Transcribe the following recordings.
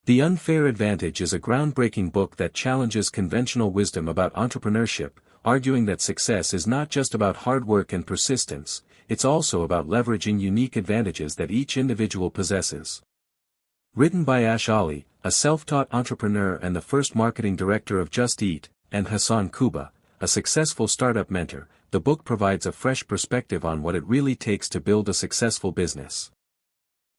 The Unfair Advantage is a groundbreaking book that challenges conventional wisdom about entrepreneurship, arguing that success is not just about hard work and persistence, it's also about leveraging unique advantages that each individual possesses. Written by Ash Ali, a self-taught entrepreneur and the first marketing director of Just Eat, and Hasan Kubba, a successful startup mentor, the book provides a fresh perspective on what it really takes to build a successful business.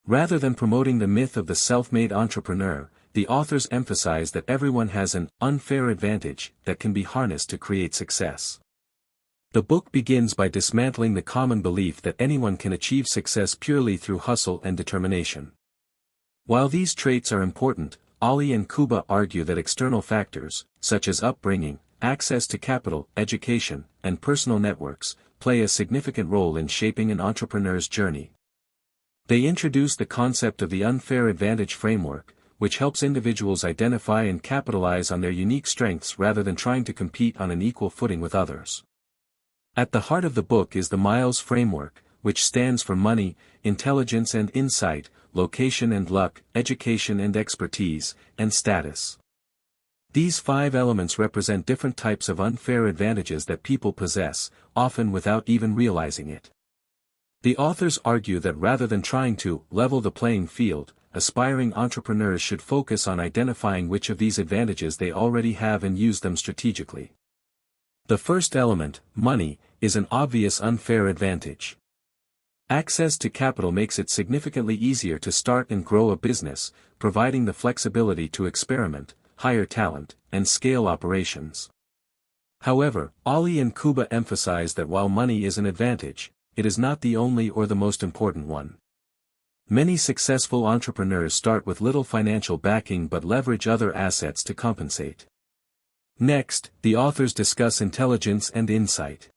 Rather than promoting the myth of the self-made entrepreneur, the authors emphasize that everyone has an unfair advantage that can be harnessed to create success. The book begins by dismantling the common belief that anyone can achieve success purely through hustle and determination. While these traits are important, Ali and Kubba argue that external factors, such as upbringing, access to capital, education, and personal networks, play a significant role in shaping an entrepreneur's journey. They introduce the concept of the unfair advantage framework, which helps individuals identify and capitalize on their unique strengths rather than trying to compete on an equal footing with others. At the heart of the book is the Miles framework, which stands for money, intelligence and insight, location and luck, education and expertise, and status. These 5 elements represent different types of unfair advantages that people possess, often without even realizing it. The authors argue that rather than trying to level the playing field, aspiring entrepreneurs should focus on identifying which of these advantages they already have and use them strategically. The first element, money, is an obvious unfair advantage. Access to capital makes it significantly easier to start and grow a business, providing the flexibility to experiment, hire talent, and scale operations. However, Ali and Kubba emphasize that while money is an advantage, it is not the only or the most important one. Many successful entrepreneurs start with little financial backing but leverage other assets to compensate. Next, the authors discuss intelligence and insight.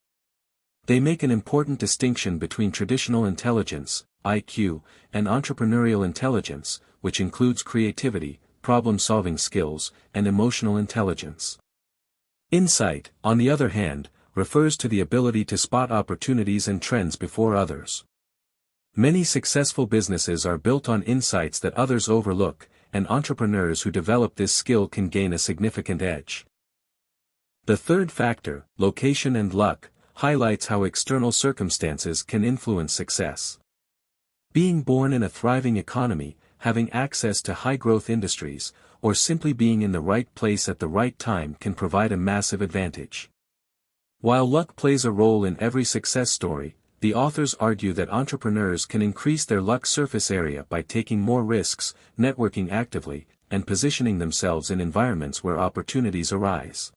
They make an important distinction between traditional intelligence, IQ, and entrepreneurial intelligence, which includes creativity, problem-solving skills, and emotional intelligence. Insight, on the other hand, refers to the ability to spot opportunities and trends before others. Many successful businesses are built on insights that others overlook, and entrepreneurs who develop this skill can gain a significant edge. The third factor, location and luck, highlights how external circumstances can influence success. Being born in a thriving economy, having access to high-growth industries, or simply being in the right place at the right time can provide a massive advantage. While luck plays a role in every success story, the authors argue that entrepreneurs can increase their luck surface area by taking more risks, networking actively, and positioning themselves in environments where opportunities arise.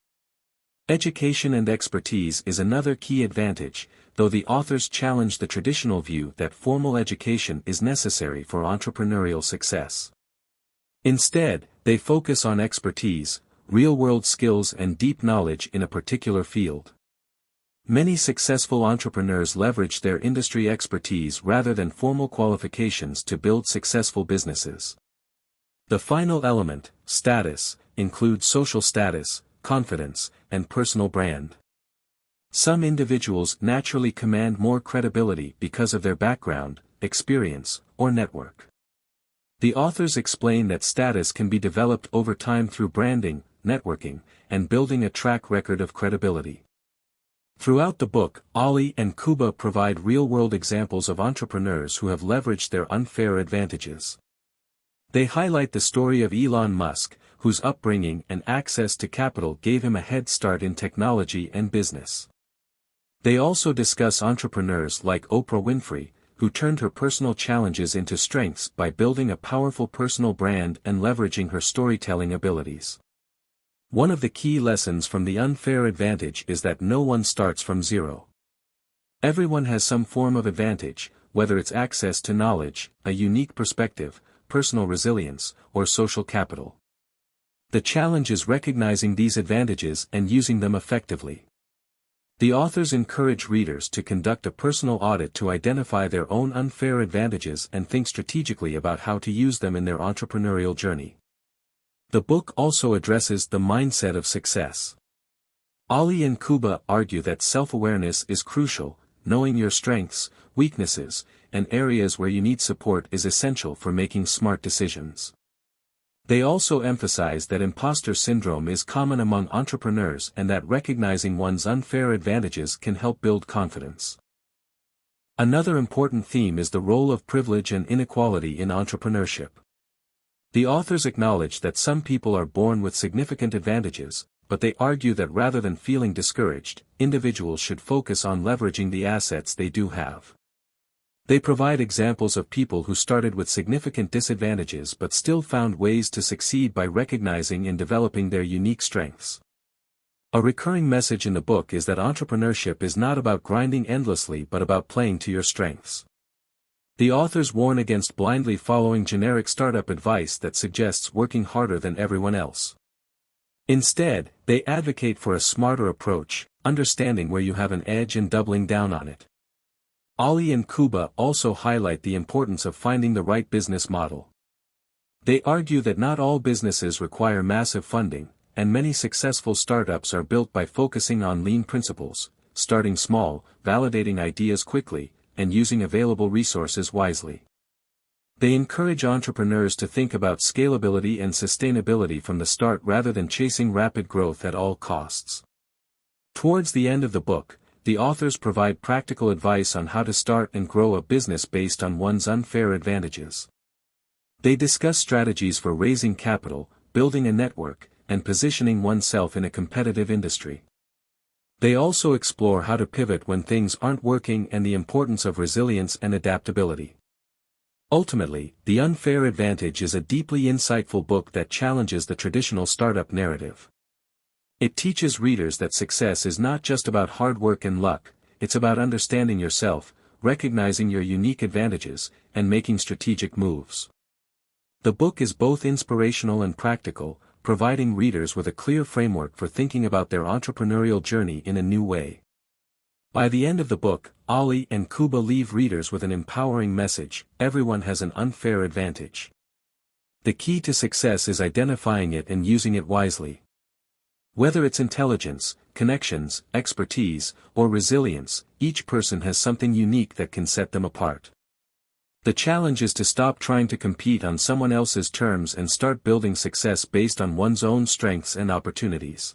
Education and expertise is another key advantage, though the authors challenge the traditional view that formal education is necessary for entrepreneurial success. Instead, they focus on expertise, real-world skills and deep knowledge in a particular field. Many successful entrepreneurs leverage their industry expertise rather than formal qualifications to build successful businesses. The final element, status, includes social status, confidence, and personal brand. Some individuals naturally command more credibility because of their background, experience, or network. The authors explain that status can be developed over time through branding, networking, and building a track record of credibility. Throughout the book, Ali and Kubba provide real-world examples of entrepreneurs who have leveraged their unfair advantages. They highlight the story of Elon Musk, whose upbringing and access to capital gave him a head start in technology and business. They also discuss entrepreneurs like Oprah Winfrey, who turned her personal challenges into strengths by building a powerful personal brand and leveraging her storytelling abilities. One of the key lessons from the unfair advantage is that no one starts from zero. Everyone has some form of advantage, whether it's access to knowledge, a unique perspective, personal resilience, or social capital. The challenge is recognizing these advantages and using them effectively. The authors encourage readers to conduct a personal audit to identify their own unfair advantages and think strategically about how to use them in their entrepreneurial journey. The book also addresses the mindset of success. Ali and Kubba argue that self-awareness is crucial, knowing your strengths, weaknesses, and areas where you need support is essential for making smart decisions. They also emphasize that imposter syndrome is common among entrepreneurs and that recognizing one's unfair advantages can help build confidence. Another important theme is the role of privilege and inequality in entrepreneurship. The authors acknowledge that some people are born with significant advantages, but they argue that rather than feeling discouraged, individuals should focus on leveraging the assets they do have. They provide examples of people who started with significant disadvantages but still found ways to succeed by recognizing and developing their unique strengths. A recurring message in the book is that entrepreneurship is not about grinding endlessly but about playing to your strengths. The authors warn against blindly following generic startup advice that suggests working harder than everyone else. Instead, they advocate for a smarter approach, understanding where you have an edge and doubling down on it. Ali and Kubba also highlight the importance of finding the right business model. They argue that not all businesses require massive funding, and many successful startups are built by focusing on lean principles, starting small, validating ideas quickly, and using available resources wisely. They encourage entrepreneurs to think about scalability and sustainability from the start rather than chasing rapid growth at all costs. Towards the end of the book, the authors provide practical advice on how to start and grow a business based on one's unfair advantages. They discuss strategies for raising capital, building a network, and positioning oneself in a competitive industry. They also explore how to pivot when things aren't working and the importance of resilience and adaptability. Ultimately, The Unfair Advantage is a deeply insightful book that challenges the traditional startup narrative. It teaches readers that success is not just about hard work and luck, it's about understanding yourself, recognizing your unique advantages, and making strategic moves. The book is both inspirational and practical, providing readers with a clear framework for thinking about their entrepreneurial journey in a new way. By the end of the book, Ali and Kubba leave readers with an empowering message: everyone has an unfair advantage. The key to success is identifying it and using it wisely. Whether it's intelligence, connections, expertise, or resilience, each person has something unique that can set them apart. The challenge is to stop trying to compete on someone else's terms and start building success based on one's own strengths and opportunities.